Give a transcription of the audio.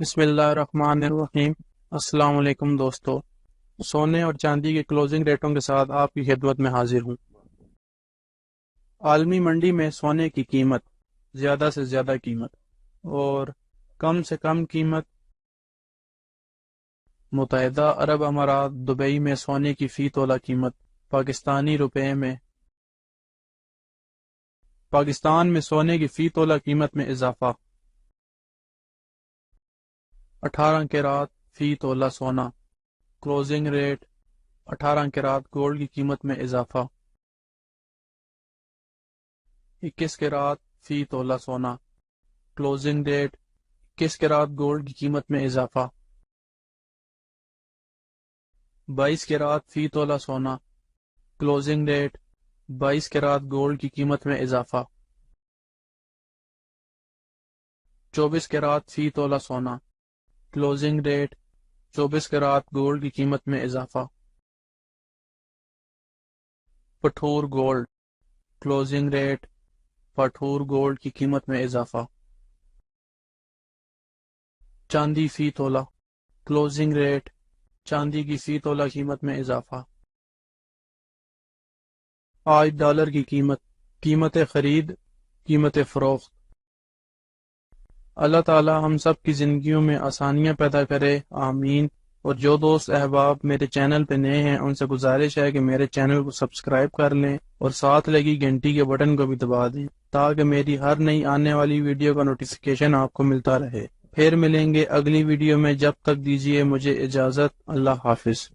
بسم اللہ الرحمن الرحیم۔ السلام علیکم دوستو، سونے اور چاندی کے کلوزنگ ریٹوں کے ساتھ آپ کی خدمت میں حاضر ہوں۔ عالمی منڈی میں سونے کی قیمت زیادہ سے زیادہ قیمت اور کم سے کم قیمت متحدہ عرب امارات دبئی میں سونے کی فی تولہ قیمت پاکستانی روپے میں پاکستان میں سونے کی فی تولہ قیمت میں اضافہ 18 کیرات فی تولہ سونا کلوزنگ ریٹ 18 کیرات گولڈ کی قیمت میں اضافہ 21 کیرات فی تولہ سونا کلوزنگ ریٹ 21 کیرات گولڈ کی قیمت میں اضافہ 22 کیرات فی تولہ سونا کلوزنگ ریٹ 22 کیرات گولڈ کی قیمت میں اضافہ 24 کیرات فی تولہ سونا کلوزنگ ریٹ 24 کیرات گولڈ کی قیمت میں اضافہ پٹھور گولڈ کلوزنگ ریٹ پٹھور گولڈ کی قیمت میں اضافہ چاندی فی تولہ کلوزنگ ریٹ چاندی کی فی تولہ قیمت میں اضافہ آج ڈالر کی قیمت خرید قیمت فروخت اللہ تعالی ہم سب کی زندگیوں میں آسانیاں پیدا کرے، آمین۔ اور جو دوست احباب میرے چینل پہ نئے ہیں ان سے گزارش ہے کہ میرے چینل کو سبسکرائب کر لیں اور ساتھ لگی گھنٹی کے بٹن کو بھی دبا دیں تاکہ میری ہر نئی آنے والی ویڈیو کا نوٹیفیکیشن آپ کو ملتا رہے۔ پھر ملیں گے اگلی ویڈیو میں، جب تک دیجیے مجھے اجازت، اللہ حافظ۔